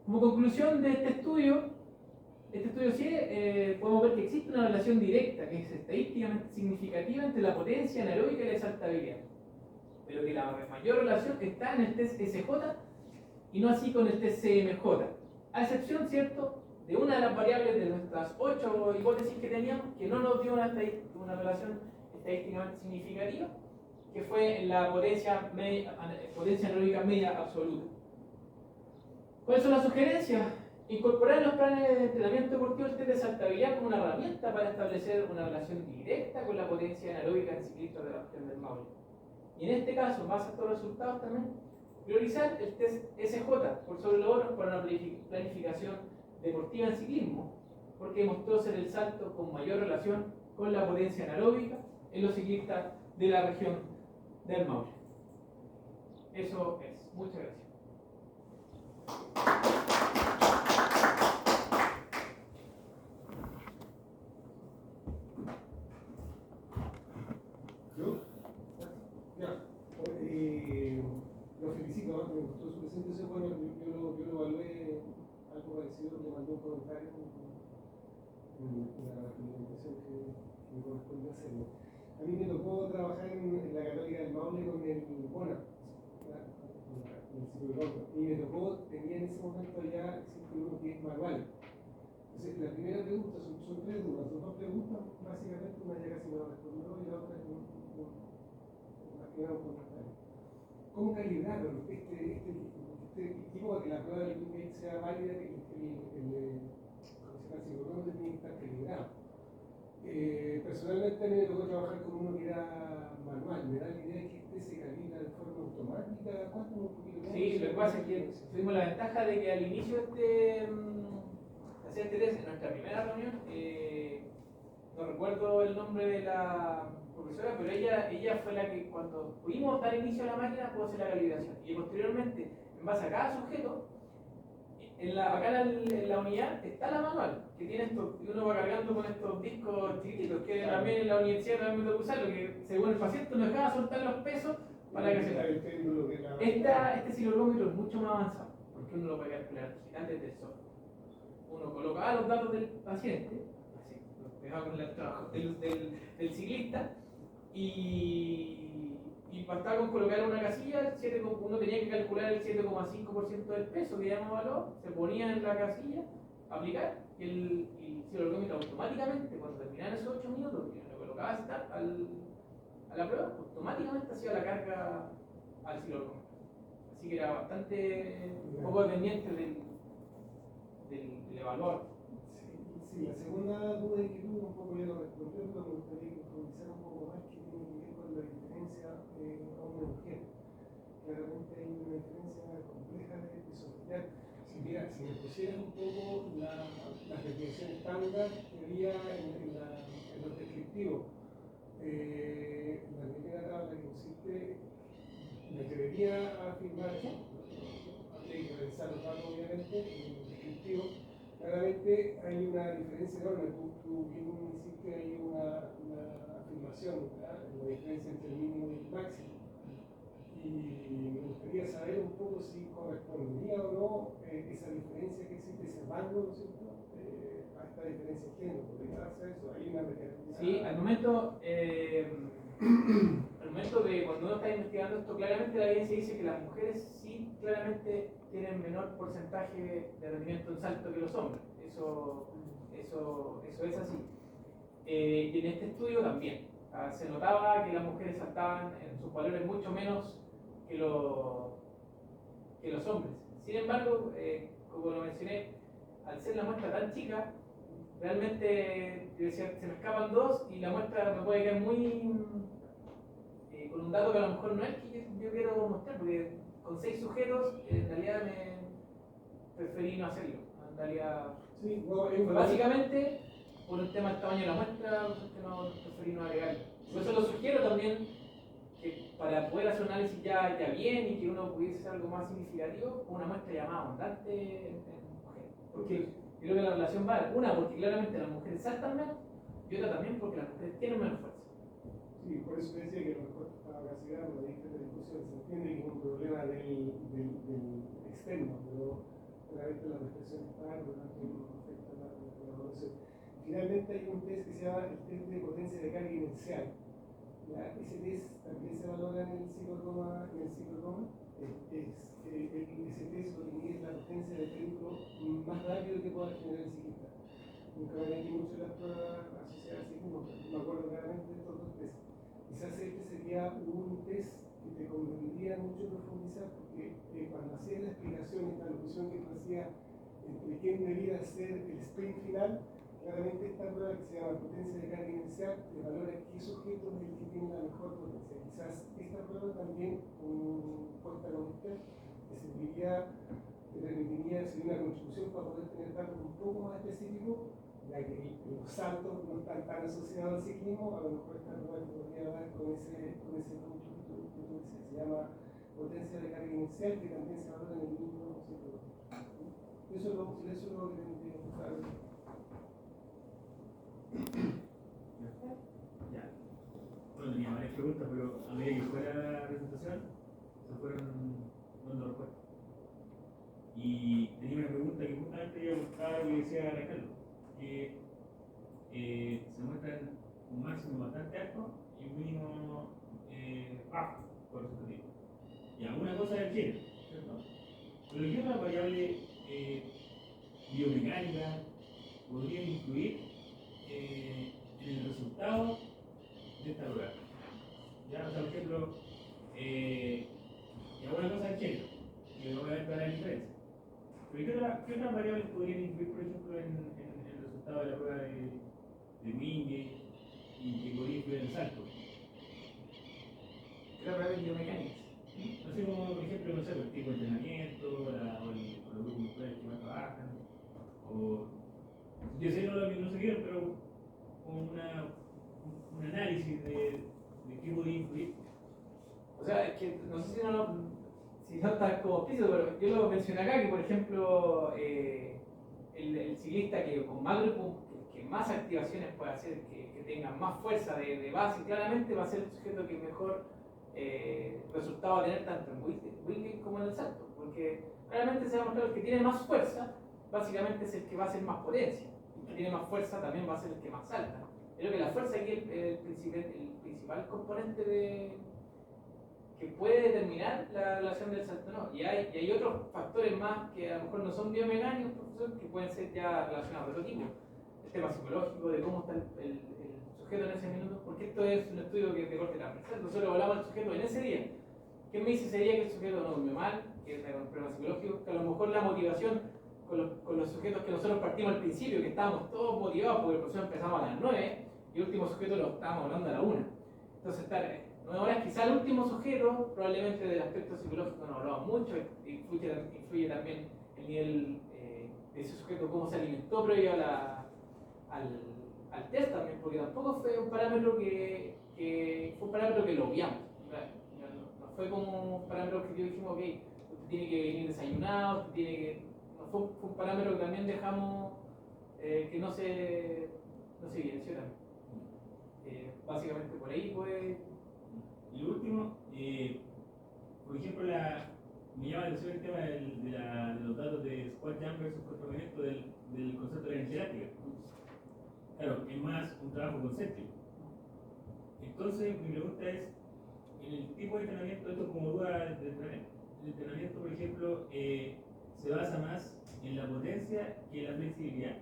Como conclusión de este estudio sí podemos ver que existe una relación directa, que es estadísticamente significativa entre la potencia anaeróbica y la saltabilidad, pero que la mayor relación está en el test SJ y no así con el test CMJ, a excepción, ¿cierto?, de una de las variables de nuestras 8 hipótesis que teníamos, que no nos dio una relación estadísticamente significativa, que fue en la potencia anaeróbica media absoluta. ¿Cuáles son las sugerencias? Incorporar en los planes de entrenamiento deportivo el test de saltabilidad como una herramienta para establecer una relación directa con la potencia anaeróbica en ciclistas de la región del Maule. Y en este caso, más a estos resultados también, priorizar el test SJ por sobre los otros para una planificación deportiva en ciclismo, porque demostró ser el salto con mayor relación con la potencia anaeróbica en los ciclistas de la región del Maule. Eso es. Muchas gracias. ¿Yo? Ya. Lo felicito, me gustó su presentación. Bueno, yo lo evalué algo parecido, le mandé un comentario en la presentación que me corresponde hacerlo. A mí me tocó trabajar en la Católica del Maule con el Bona, con el psicólogo, y me tocó, tenía en ese momento ya existe uno que es manual. Entonces, la primera pregunta, son 3 dudas, son 2 preguntas, básicamente, una ya casi me lo respondió y la otra es un comentario. ¿Cómo calibrarlo? Este tipo de que la prueba del Wingate sea válida, que el psicólogo tiene que estar calibrado. Personalmente a mí me tocó trabajar con uno que era manual. Me da la idea de que este se calibra de forma automática. ¿Cuánto un poquito más? Sí, lo que pasa es que tuvimos la ventaja de que al inicio de hacer este test, en nuestra primera reunión, no recuerdo el nombre de la profesora, pero ella fue la que cuando pudimos dar inicio a la máquina pudo hacer la calibración. Y posteriormente, en base a cada sujeto, Acá en la unidad está la manual, que tiene esto, y uno va cargando con estos discos chiquititos, que también en la universidad también me tocó usarlo, que según el paciente no dejaba soltar los pesos para que se... Este osciloscómetro es mucho más avanzado, porque uno lo puede calcular digital desde el software. Uno colocaba los datos del paciente, así, los pegaba con el trabajo del ciclista, y bastaba con colocar una casilla, uno tenía que calcular el 7,5% del peso que llamaba valor, se ponía en la casilla, aplicar, y el osciloscómetro automáticamente, cuando terminaban esos 8 minutos, que lo colocaba start a la prueba, automáticamente hacía la carga al osciloscómetro. Así que era bastante poco dependiente del evaluador. Sí, la segunda duda que tuve un poco ya lo respondió, pero me gustaría profundizar un poco más que tiene que ver con la diferencia hombre-mujer. Claramente hay una diferencia compleja de sostener. Si me pusieras un poco la definición estándar que había en los descriptivos, la primera tabla que pusiste, me atrevería a afirmar, habría que revisar los datos obviamente en el descriptivo. Claramente hay una diferencia enorme, tú bien hiciste ahí una afirmación, ¿verdad? La diferencia entre el mínimo y el máximo. Y me gustaría saber un poco si correspondería o no esa diferencia que existe, ese rango, ¿no es cierto? A esta diferencia de género, ¿podría darse eso? Hay una determinada... Sí, al momento de cuando uno está investigando esto, claramente la evidencia dice que las mujeres sí claramente tienen menor porcentaje de rendimiento en salto que los hombres. Eso es así. Y en este estudio también. Se notaba que las mujeres saltaban en sus valores mucho menos que los hombres. Sin embargo, como lo mencioné, al ser la muestra tan chica, realmente yo decía, se me escapan dos y la muestra me puede quedar muy con un dato que a lo mejor no es que yo quiero mostrar, porque con 6 sujetos en realidad preferí no hacerlo. En realidad, sí, no, básicamente por el tema del tamaño de la muestra, preferí no agregarlo. Por eso lo sugiero también que para poder hacer un análisis ya bien y que uno pudiese hacer algo más significativo, una muestra llamada abundante en mujeres. Porque yo creo que la relación va, una, porque claramente las mujeres saltan menos, y otra también porque las mujeres tienen menos fuerza. Sí, por eso decía que a lo mejor esta capacidad, por la distinta discusión, se entiende que es un problema del externo, pero claramente la restricción está, por lo tanto no afecta la evaluación. Finalmente hay un test que se llama el test de potencia de carga inercial. Ese test también se valora en el ciclocroma. Ese test lo que mide la potencia de vehículo más rápido que pueda generar el ciclista. Nunca me metí mucho en las pruebas asociadas al ciclismo, pero me acuerdo claramente de estos dos tests. Quizás este sería un test que te convendría mucho profundizar, porque cuando hacías la explicación, esta locución que tú hacías entre quién debía ser el sprint final, claramente esta prueba que se llama potencia de carga inercial te valora qué sujeto es el que tiene la mejor potencia. Quizás esta prueba también, puesta con usted, te permitiría hacer una contribución para poder tener datos un poco más específicos, ya que los saltos no están tan asociados al ciclismo. A lo mejor esta prueba te podría dar con ese punto que tú decías. Se llama potencia de carga inicial, que también se valora en el mismo ciclo. Eso es lo que tendría que buscar. Ya. Bueno, tenía varias preguntas, pero a medida que fuera la presentación, se fueron dando respuestas. Y tenía una pregunta que justamente iba a buscar lo que decía Ricardo, que se muestran un máximo bastante alto y un mínimo bajo por resultativo. Ya, una cosa es Chile, ¿cierto? Pero ¿qué otra variable biomecánica podría influir en el resultado de esta prueba? Ya, o sea, por ejemplo, ya una cosa es Chile, que obviamente va a haber diferencia. Pero ¿qué otras variables podrían influir, por ejemplo, en el resultado de la prueba de Wingate y que podría influir en el salto? ¿Qué otra prueba biomecánica? No sé, como por ejemplo, no sé, el tipo de entrenamiento, o los grupos musculares que más trabajan, o yo sé no se quiero, pero un análisis de qué podría influir. O sea, es que no sé si si no está como explícito, pero yo lo mencioné acá, que por ejemplo, el ciclista que con más grupo, que más activaciones puede hacer, que tenga más fuerza de base, claramente va a ser el sujeto que mejor resultado va a tener tanto en wheelie como en el salto, porque claramente se ha demostrado que el que tiene más fuerza, básicamente es el que va a hacer más potencia, el que tiene más fuerza también va a ser el que más salta, ¿no? Creo que la fuerza aquí es el principal componente que puede determinar la relación del salto, ¿no? Y hay otros factores más que a lo mejor no son biomecánicos, profesor, que pueden ser ya relacionados de otro tipo. El tema psicológico, de cómo está el sujeto en ese minuto, porque esto es un estudio que es de corte transversal. Nosotros hablamos del sujeto en ese día. ¿Qué me dice ese día que el sujeto no durmió mal, que está con un problema psicológico? Que a lo mejor la motivación con los sujetos que nosotros partimos al principio, que estábamos todos motivados porque el profesor empezamos a las 9 y el último sujeto lo estábamos hablando a la 1. Entonces, estar 9 horas, quizá el último sujeto, probablemente del aspecto psicológico no hablamos mucho, influye también el nivel de ese sujeto, cómo se alimentó previo al test también, porque tampoco fue un parámetro que lo obviamos. No fue como un parámetro que dijimos, ok, usted tiene que venir desayunado, usted tiene que. No fue un parámetro que también dejamos que no se evidenció también. Básicamente por ahí pues. Y lo último, por ejemplo, me llama la atención el tema de los datos de squat jump versus contrarrelento del concepto de la energía elástica. Claro, es más un trabajo concéntrico. Entonces, mi pregunta es, en el tipo de entrenamiento, esto es como duda de entrenamiento. El entrenamiento, por ejemplo, se basa más en la potencia que en la flexibilidad.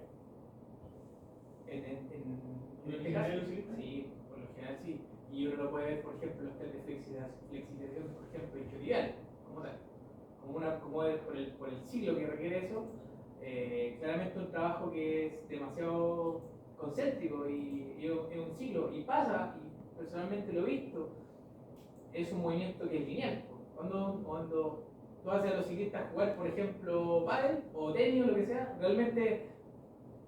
¿En este caso? Sí, por lo general sí. Y uno lo puede ver, por ejemplo, los test de flexibilización, por ejemplo, isquiotibial, como tal. Como es por el ciclo que requiere eso, claramente un trabajo que es demasiado concéntrico y es un ciclo. Y pasa, y personalmente lo he visto, es un movimiento que es lineal. Cuando tú haces a los ciclistas jugar, por ejemplo, pádel o tenis o lo que sea, realmente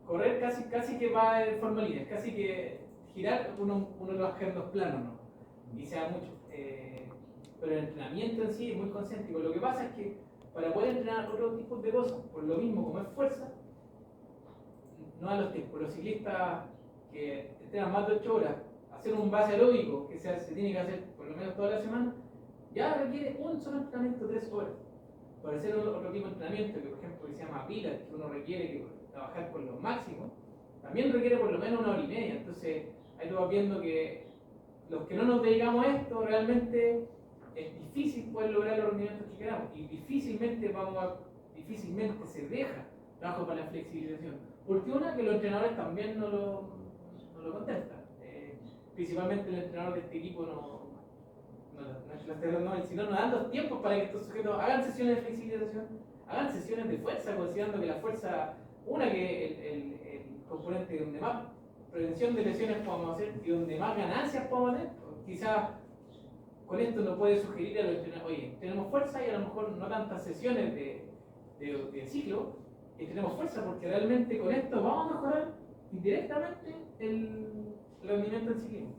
correr casi que va de forma lineal, casi que girar uno lo va a hacer en los planos, ¿no? Y sea mucho. Pero el entrenamiento en sí es muy concéntrico. Lo que pasa es que para poder entrenar otro tipo de cosas, por lo mismo como es fuerza, no a los tiempos. Los ciclistas que entrenan más de 8 horas, hacer un base aeróbico que se tiene que hacer por lo menos toda la semana, ya requiere un solo entrenamiento 3 horas. Para hacer otro tipo de entrenamiento, que por ejemplo se llama pilas, que uno requiere trabajar con los máximos, también requiere por lo menos 1 hora y media. Entonces, ahí tú vas viendo que los que no nos dedicamos a esto, realmente es difícil poder lograr los rendimientos que queramos y difícilmente se deja trabajo para la flexibilización. Porque una, que los entrenadores también no lo contestan. Principalmente el entrenador de este equipo si no nos dan los tiempos para que estos sujetos hagan sesiones de flexibilización, hagan sesiones de fuerza, considerando que la fuerza, que el componente donde más prevención de lesiones podamos hacer y donde más ganancias podamos tener, quizás con esto nos puede sugerir a los entrenadores, oye, tenemos fuerza y a lo mejor no tantas sesiones de ciclo, y tenemos fuerza porque realmente con esto vamos a mejorar indirectamente el rendimiento del ciclismo.